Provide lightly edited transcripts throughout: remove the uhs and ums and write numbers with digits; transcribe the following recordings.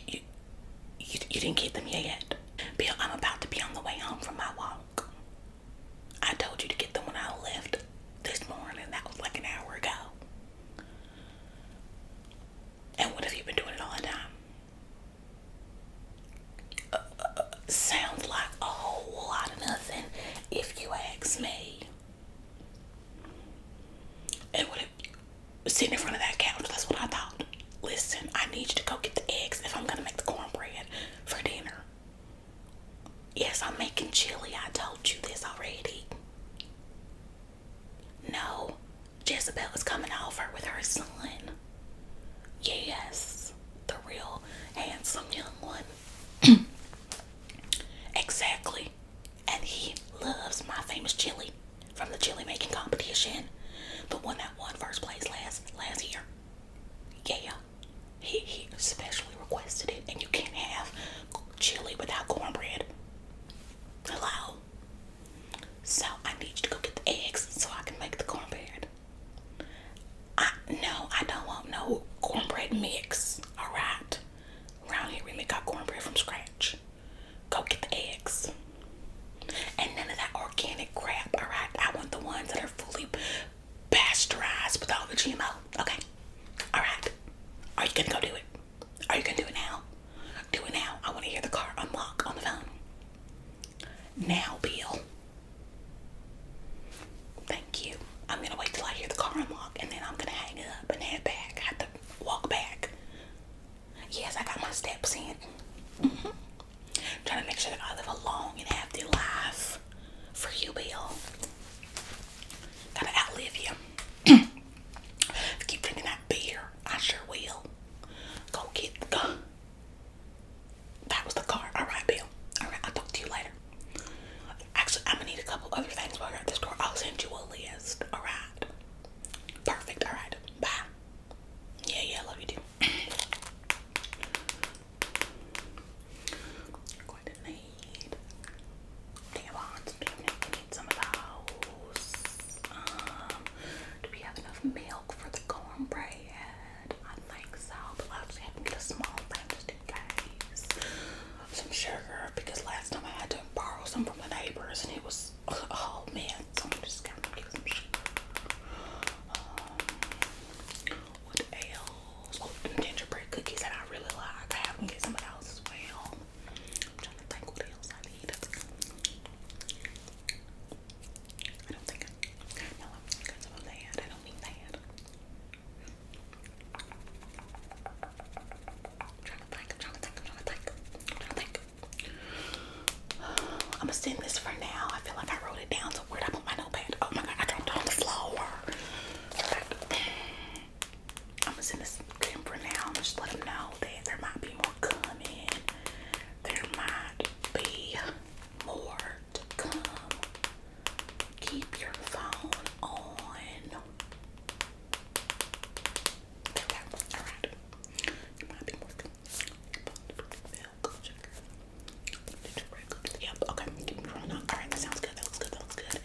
You didn't get them yet. Bill, I'm about to be on the way home from my walk. I told you to get them when I left this morning. That was like an hour ago. And what have you been doing it all the time? Sounds like a whole lot of nothing, if you ask me. And what if sitting in front of that couch? That's what I thought. Listen, I need you to go get the eggs if I'm gonna make the cornbread for dinner. Yes, I'm making chili. I told you this already. No, Jezebel is coming over with her son. Yes, the real handsome young one. Exactly. And he loves my famous chili from the chili making competition. The one that won first place last year. Yeah. He specially requested it, and you can't have chili without cornbread. Hello? So I need you to go get the eggs so I can make the cornbread. No, I don't want no cornbread mix. Alright? Around here we make our cornbread from scratch. Go get the eggs. And none of that organic crap, alright? I want the ones that are fully pasteurized with all the GMO. Okay? Alright. Are you gonna go do it? Are you gonna do it now? Do it now. I want to hear the car unlock on the phone. Now, Bill. Thank you. I'm gonna wait till I hear the car unlock, and then I'm gonna hang up and head back. I have to walk back. Yes, I got my steps in. Trying to make sure that I live a long and healthy life for you, Bill. Gotta outlive you. If you keep drinking that beer, I sure will. Go get the gun. That was the car. Alright, Bill. Alright, I'll talk to you later. Actually, I'm gonna need a couple other things while you're at the store. I'll send you a list. Alright. Perfect. Alright. Bye. Yeah, love you too. You're going to need tampons. You need some of those. Do we have enough milk for the cornbread? I think so, but I'll just have to get a small thing just in case. Some sugar, because last time I had to borrow some from the neighbors and it was, oh man, so I'm just gonna get some sugar. What else? Oh, gingerbread cookies that I really like. I have to get some of those as well. I'm trying to think what else I need. I don't think no, I've got some of that. I don't need that. I'm trying to think. I'm gonna send this for now. I feel like I wrote it down, so where'd I put my notepad? Oh my god, I dropped it on the floor. Alright. I'm gonna send this to him for now. I'm just let him know that there might be more coming. There might be more to come. Keep your phone on. Okay, alright. There might be more to come. Yep, okay, keep me rolling on. Alright, that sounds good. That looks good.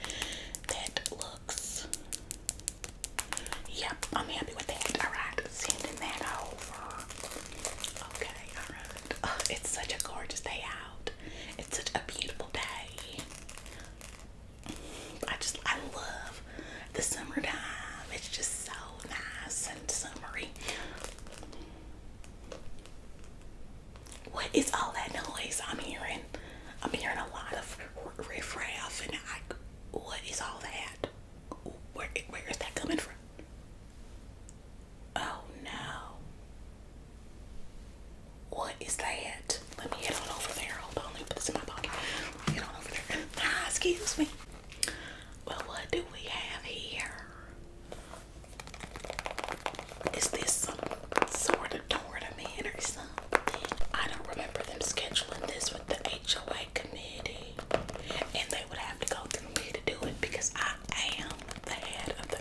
Yep, I'm happy with that. Alright, sending that over. Okay, alright. It's such a gorgeous day out. It's such a beautiful day. I love the summertime. It's just so nice and summery. What is all that noise I'm hearing? I'm hearing a lot of riffraff and what is all that? Where is that coming from? Oh no. What is that? Let me head on over there. Hold on, let me put this in my pocket. Let me head on over there. Excuse me. Well, what do we have here? Is this some sort of tournament or something? I don't remember them scheduling this with the HOA committee. And they would have to go through me to do it because I am the head of the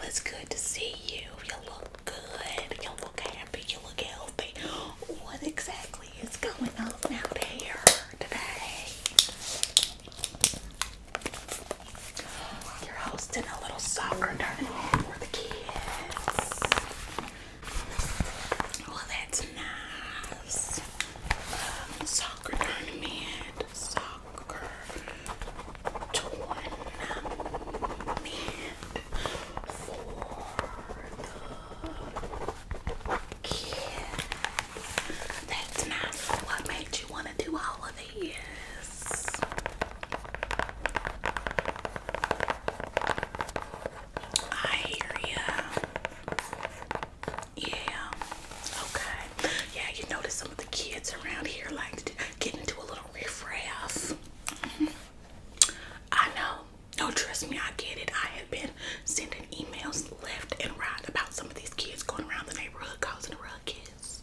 it's good to see you. You look good. You look happy. You look healthy. What exactly is going on out here today? You're hosting a little soccer tournament for the kids. Well, that's nice. Soccer tournament. Soccer tournament for the kids. That's nice. What made you want to do all of this? I hear ya. Yeah. Okay. Yeah, you notice some of the kids around here like to get into a little riffraff. I know. No, trust me, I get it. I have been sending emails left and right about some of these kids going around the neighborhood causing ruckus.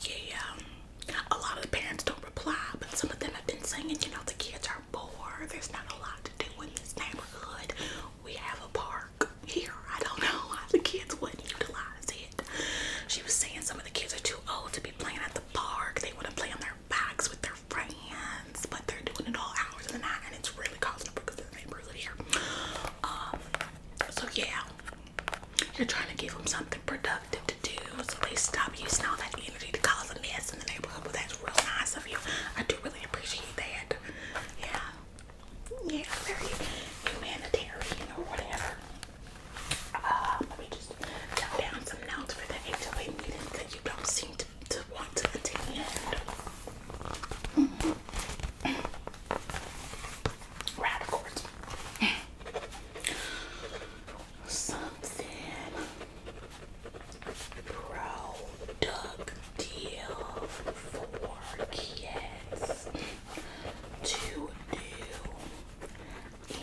Yeah. A lot of the parents don't reply, but some of them have been saying, the kids are bored. There's not a lot to do in this neighborhood. We have a park here. I don't know why the kids wouldn't utilize it. She was saying some of the kids are too old to be playing at the park. They want to play on their bikes with their friends, but they're doing it all hours of the night, and it's really causing a ruckus in the neighborhood here. So yeah, you're trying to give them something productive to do, so they stop using all that energy to cause a mess in the neighborhood. But that's real nice of you. I do really appreciate that. Yeah, very humanitarian or whatever. Let me just jot down some notes for the HOA meeting that you don't seem to want to attend. Right, of course. Something productive for kids to do in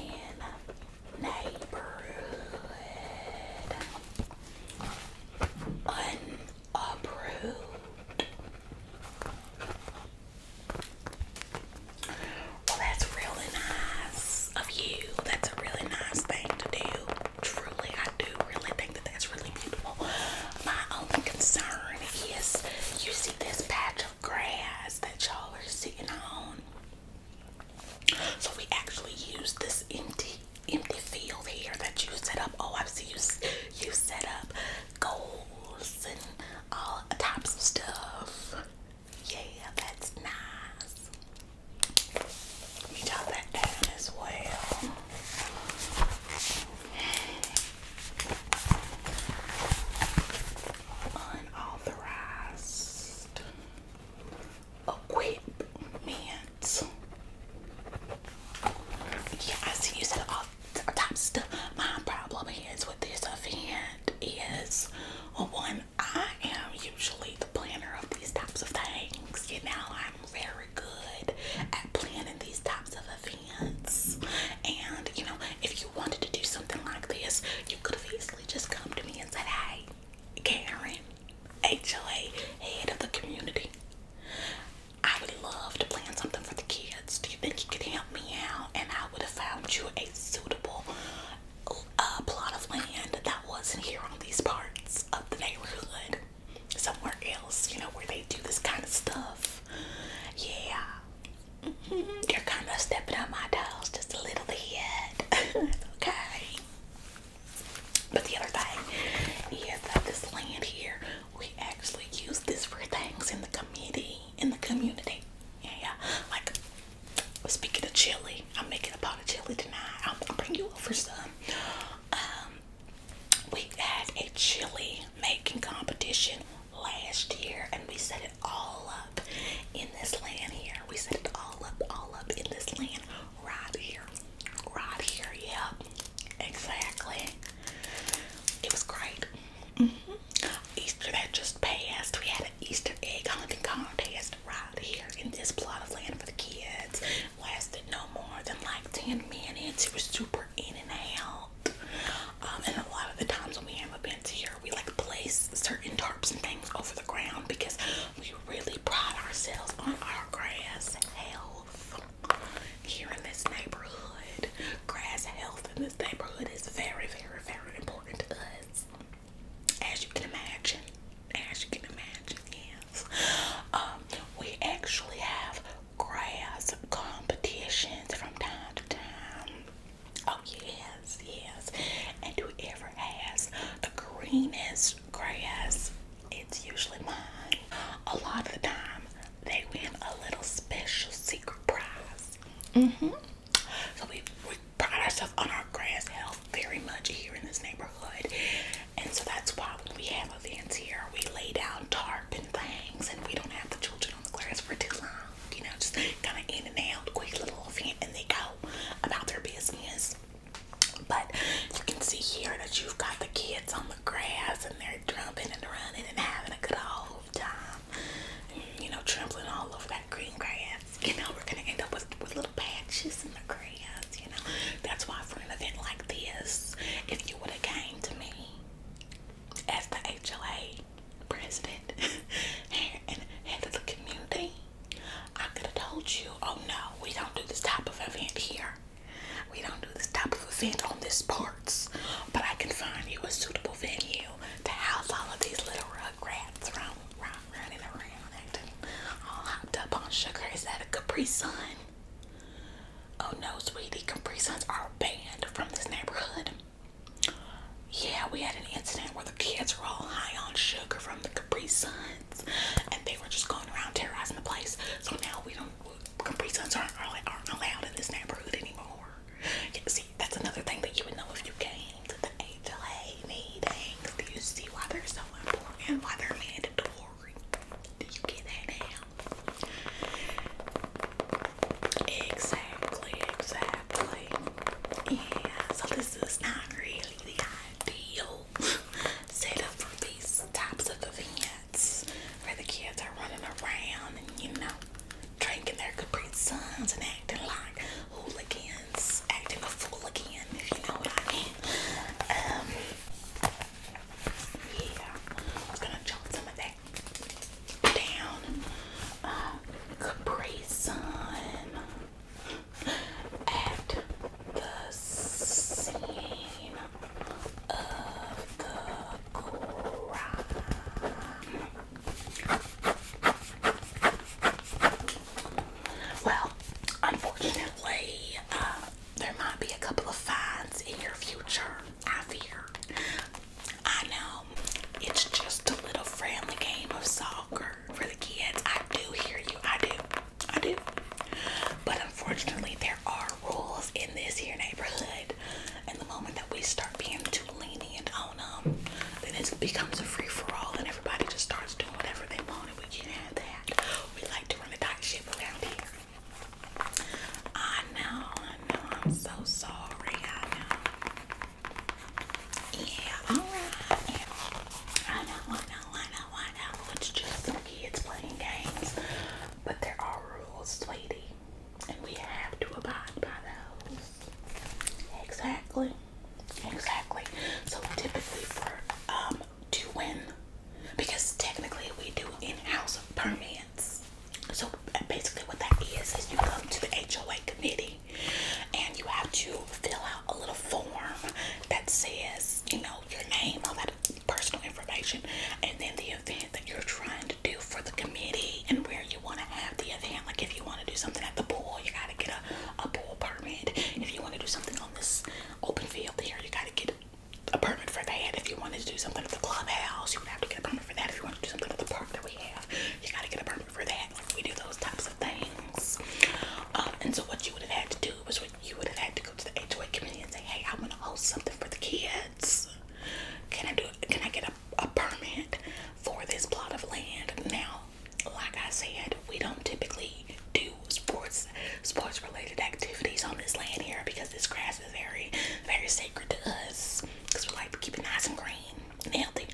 greenest grass, it's usually mine. A lot of the time, they win a little special secret prize. So we pride ourselves on our grass health very much here in this neighborhood. And so that's why when we have events here, we lay down tarp and things, and we don't have the children on the grass for too long. You know, just kind of in and out, quick little event, and they go about their business. But you can see here that you've got the kids on the grass, and they're jumping and running and having a good old time. You know, trampling all over that green grass. You know, we're gonna end up with little patches in the grass. You know, that's why for an event like this, if you would have came to me as the HOA president and head of the community, I could have told you, oh no, we don't do this type of event here. We don't do this type of event on this parts, but I can find you a suitable venue to house all of these little rugrats running around acting all hopped up on sugar. Is that a Capri Sun? Oh no, sweetie, Capri Suns are banned from this neighborhood. Yeah, we had an incident where the kids were all high on sugar from the Capri Suns, and they were just going around terrorizing the place. So now Capri Suns aren't allowed in this neighborhood anymore. Yeah, see, that's another thing that you would know if you came to the HOA meetings. Do you see why they're so important? Why they're mandatory? Do you get that now? Exactly. Yeah, so this is not really the ideal setup for these types of events where the kids are running around and, you know, drinking their Capri Suns and acting like hooligans, acting a fool again, if you know what I mean. Yeah, I was gonna jump some of that down. Capri Sun at the scene of the crime. Well, unfortunately, there might be a couple of fines in your future, I fear. I know, it's just a little friendly game of soccer for the kids. I do hear you, I do. But unfortunately, there are rules in this here neighborhood, and the moment that we start being too lenient on them, then it becomes a free-for-all, and everybody just starts doing whatever they want, and we can't have that. We like to run a tight ship around here. I know, I'm so sorry, I know. Yeah, alright, yeah. I know. It's just some kids playing games, but there are rules, sweetie, and we have to abide by those. Exactly. So typically for doing, because technically we do in-house permits. So basically what that is you come to the HOA committee and you have to fill out a little form that says, you know, your name, all that personal information, and then the event that you're trying to do for the committee and where you want to have the event. Like if you want to do something at the pool, you got to get a pool permit. If you want to do something on this open field here, you got to get a permit for that. If you wanted to do something at the clubhouse, you would have to get a permit for that. If you want to do something at the park that we have, you got to get a permit for that. We do those types of things. And so what you would have had to do was you would have had to go to the HOA committee and say, hey, I want to host something for the kids. Can I get a permit for this plot of land? Now, like I said, we don't typically do sports related activities on this land here because this grass is very, very sacred to us, because we like to keep it nice and green and healthy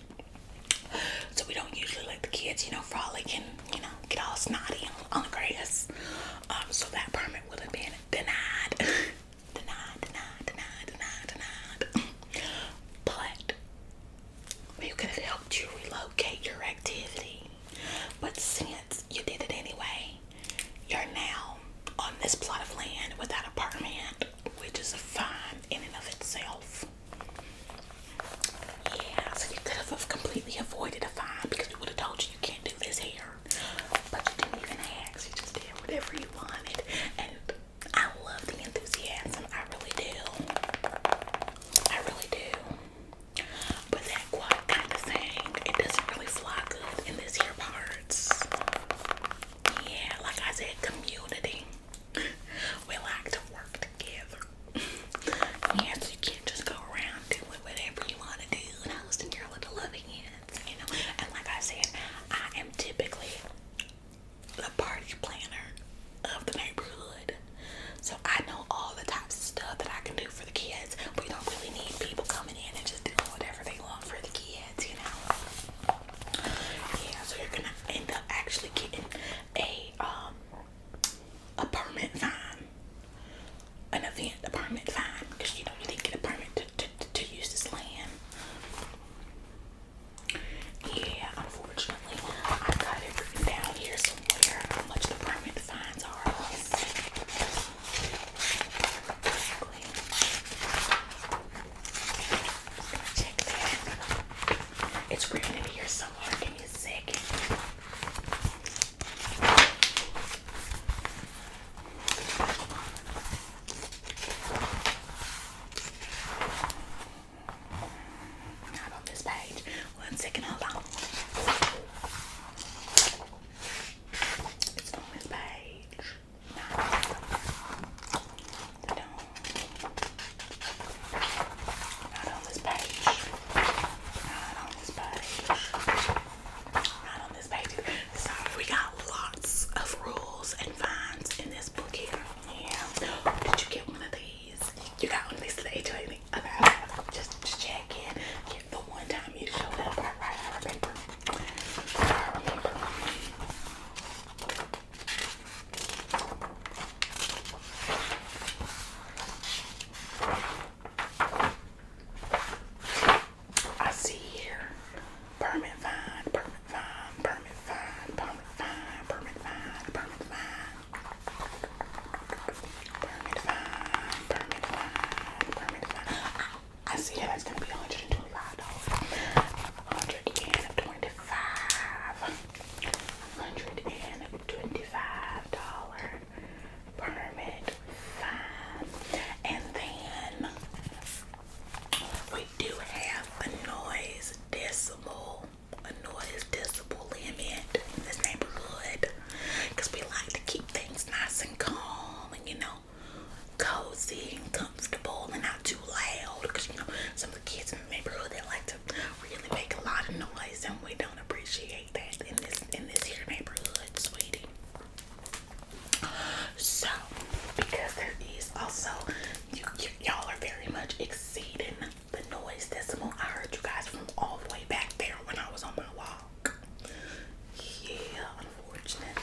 It's written in here somewhere. Give me a second. Not on this page. 1 second, hold on. It's on this page. Not on this page. Not on this page. Not on this page. Sorry, we got lots of rules and fines in this book here. Yeah. Did you get one of these? You got one of these today, too, I think. Okay. Just check in. Get the one time you showed up. Right, I remember. I see here. Permit fine, permit fine, permit fine, permit fine, permit fine, permit fine. Permit fine, permit fine, permit fine. I see it. That's going to be $125. $125 permit fine. And then we do have a noise decibel limit in this neighborhood, because we like to keep things nice and calm and, cozy and comfortable and not too loud, because, some of the kids in the neighborhood, they like to really make a lot of noise, and we don't appreciate that in this here neighborhood, sweetie. So, because there is also, y'all are very much exceeding the noise decimal. I heard you guys from all the way back there when I was on my walk. Yeah, unfortunately.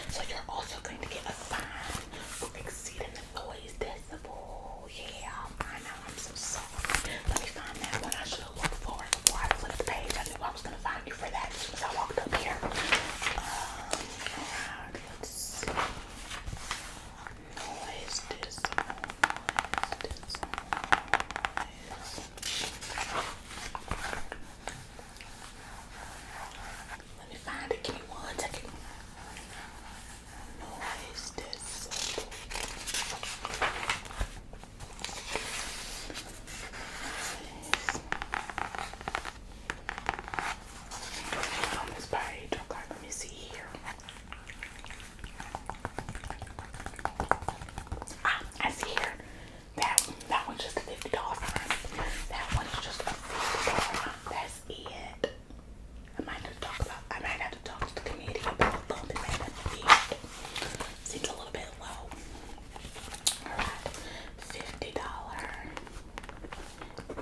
So you're also going to get a fine for exceeding the noise decibel. Yeah, I know, I'm so sorry. Let me find that one. I should have looked for it before I flipped the page. I knew I was going to find you for that as soon as I walked up here. Alright, let's see. Noise decibel. Let me find it. Give me 1 second. Noise decibel. On this page. Okay, let me see here. I see here. That one's just a $50 fine. That one is just a $50 fine. That's it. I might have to talk to the committee about bumping that up a bit. Seems a little bit low. Alright. $50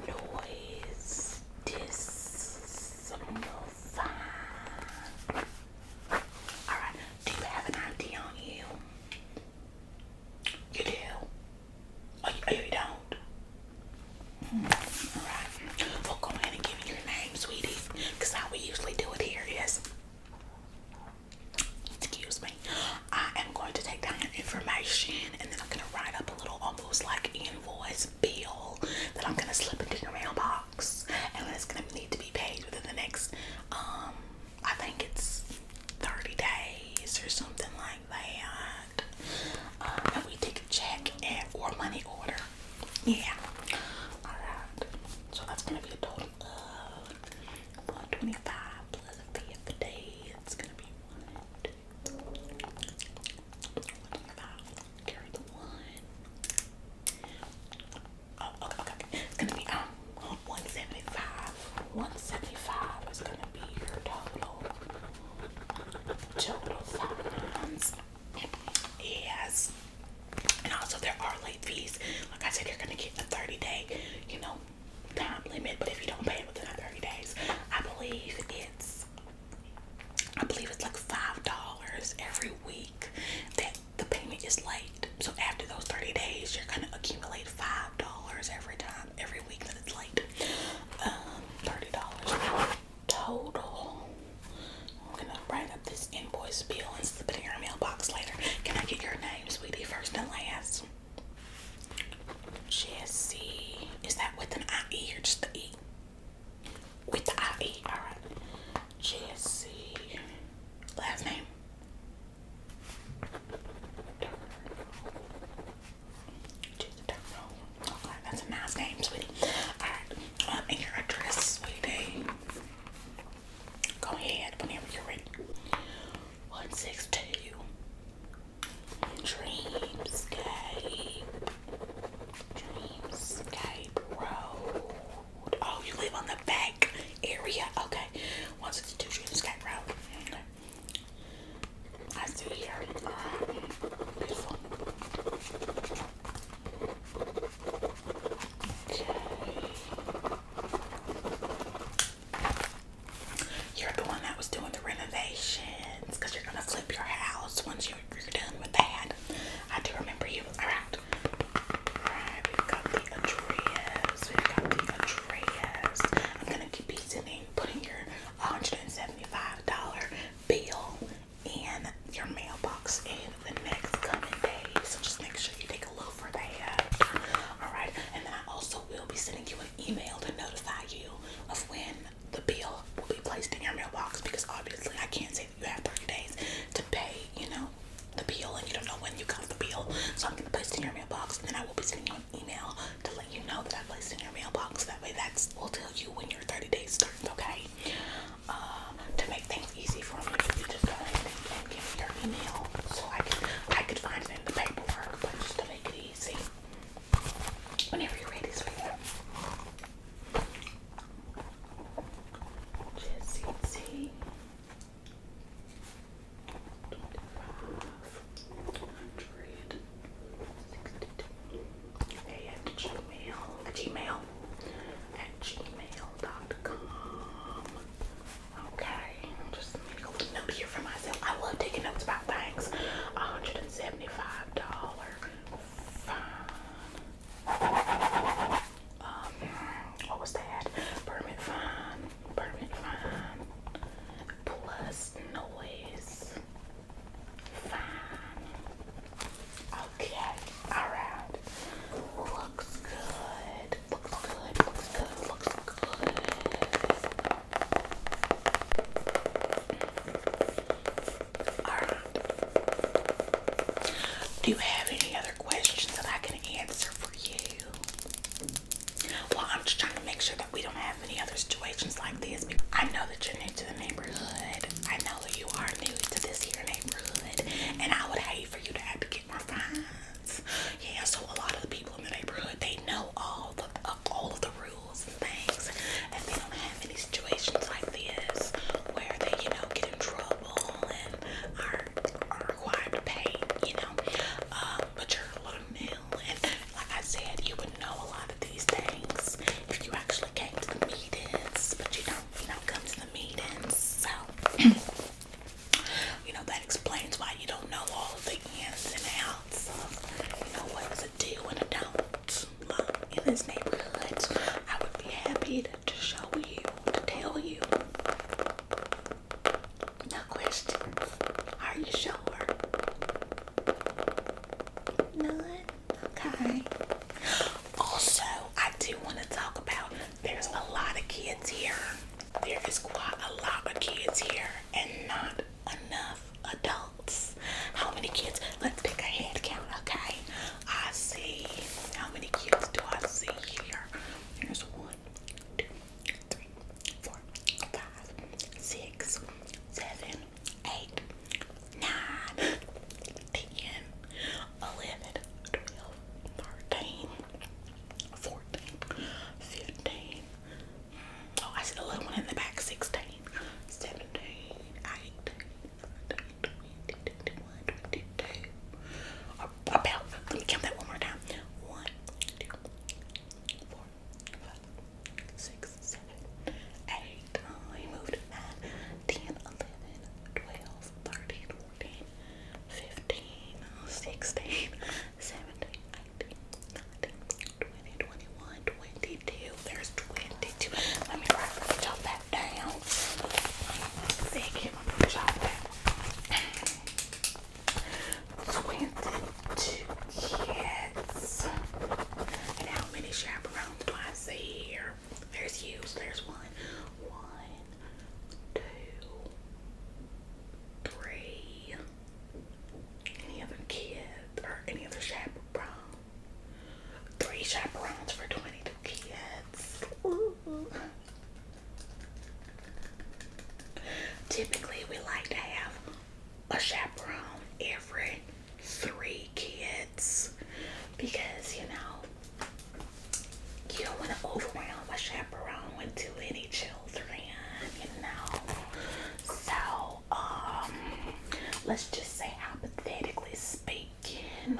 noise decimal fine. Alright. Do you have an ID on you? You do? Oh, you don't? Alright. Well, go ahead and give me your name, sweetie. Because how we usually do it here is, excuse me, I am going to take down your information, and then I'm going to write up a little almost like invoice bill that I'm going to slip into your mailbox. And it's going to need to be paid within the next, I think it's 30 days or something like that. And we take a check or money order. Yeah. Alright. So that's going to be a total of 125 plus 50. It's going to be 125. Carry the 1. Oh, okay. It's going to be 175. 175 is going to be your total fines. Yes. And also there are late fees. Like I said, you're going to get a 30-day, time limit. But if you don't pay it within 30 days, I believe it's like $5 every week that the payment is late. So after those 30 days, you're going to accumulate $5 every week that it's late. $30 total. I'm going to write up this invoice bill and slip it in your mailbox later. Can I get your name, sweetie, first and last? Jessie. Is that with an I-E or just the E? live on the back area. Okay. 162 Junior Skate Road. Okay. I see here. Beautiful. Okay. You're the one that was doing the renovations because you're gonna flip your house once you're done with that. I do remember you. Alright. Alright, we've got the address. I'm gonna keep putting your $175 bill in your mailbox in the next coming days. So just make sure you take a look for that. Alright, and then I also will be sending you an email to notify you of when the bill will be placed in your mailbox, because obviously I can't say that you have 30 days to pay, the bill, and you don't know when you got the bill. So I'm gonna place it in your mailbox, and then I will be sending you an email to let you know that I placed it in your mailbox. That way will tell you when your 30 days starts, okay? To make things easy for me, you just go ahead and give me your email so I could find it in the paperwork, but just to make it easy. Whenever you're ready, sweetheart. Jesse T. 2562 at gmail.com. Okay, just make a little note here for myself. I love taking notes about things. $175 fine. What was that? Permit fine. Plus noise fine. Okay, alright. Looks good. Alright. Do you have any other questions that I can answer for you? Well, I'm just trying to make sure that we don't have any other situations like this. I know that you're new to the neighborhood. I know that you are new to this here neighborhood, and I would hate for you to have to get more fines. Yeah, so a lot of the people in the neighborhood, they know all of the rules and things, and they don't have any situations like this where they, get in trouble and are required to pay, but you're a little new, and like I said, you would know a lot of these things if you actually came to the meetings, but you don't come to the meetings, so that explains why you don't know all of the ins and outs of, what is a do and a don't in this neighborhood. I would be happy to show you, to tell you. No questions. Are you sure? None? Okay. Also, I do want to talk about, there's a lot of kids here. There is quite a lot of kids here and not enough adults. How many kids? Let's take a head count, okay? I see. How many kids do I see here? There's 1, 2, 3, 4, 5, 6, 7, 8, 9, 10, 11, 12, 13, 14, 15. Oh, I see the little one in the back. 16, 17, 18, to any children, you know. So, let's just say, hypothetically speaking,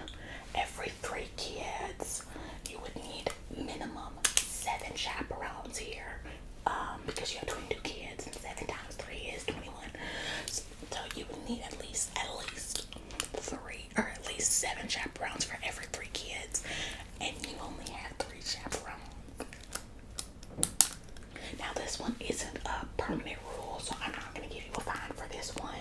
every 3 kids, you would need minimum 7 chaperones here, because you have 22 kids, and 7 times 3 is 21. So you would need at least 3, or at least 7 chaperones for every 3 kids, and you only have 3 chaperones. Now this one isn't a permanent rule, so I'm not going to give you a fine for this one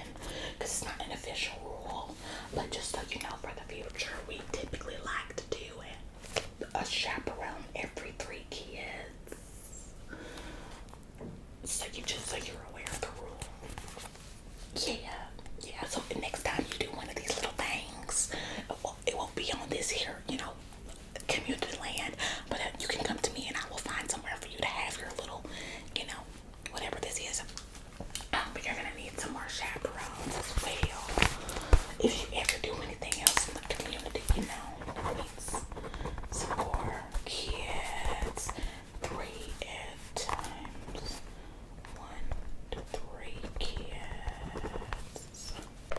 because it's not an official rule, but just so you know, for the future, we typically like to do a chaperone every 3 kids. So you're aware of the rule. Yeah, so next time you do one of these little things, it won't be on this here, community land, but you can come to me and I will find somewhere for you to have your little, whatever this is. But you're gonna need some more chaperones as well. If you ever do anything else in the community, that means some more kids. 3 times 1 to 3 kids.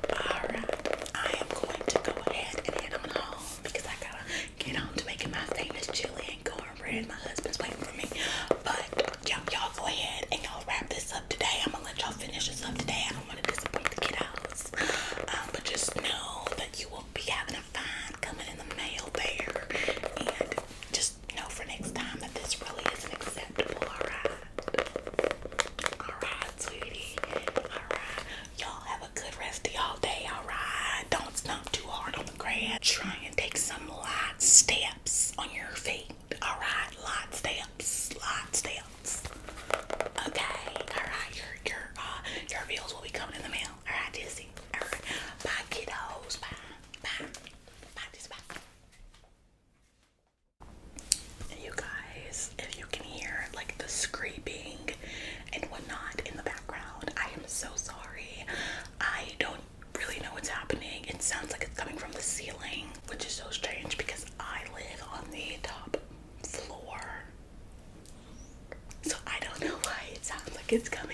Alright, I am going to go ahead and head on home because I gotta get on to making my famous chili and cornbread. My husband's waiting for me. But y'all go ahead and y'all wrap this up today. I'm gonna let y'all finish this up today. I don't want to disappoint the kiddos. But just know that you will be having a fine coming in the mail there. And just know for next time that this really isn't acceptable, alright? Alright, sweetie. Alright. Y'all have a good rest of y'all day, alright? Don't stomp too hard on the grass. Try and take some light steps on your feet, alright? Light steps. Okay, alright, your bills will be coming in the mail. Alright, Dizzy. Alright. Bye, kiddos. Bye. Just bye. You guys, if you can hear like the scraping and whatnot in the background, I am so sorry. I don't really know what's happening. It sounds like it's coming from the ceiling, which is so strange because I live on the top floor. So I don't know why it sounds like it's coming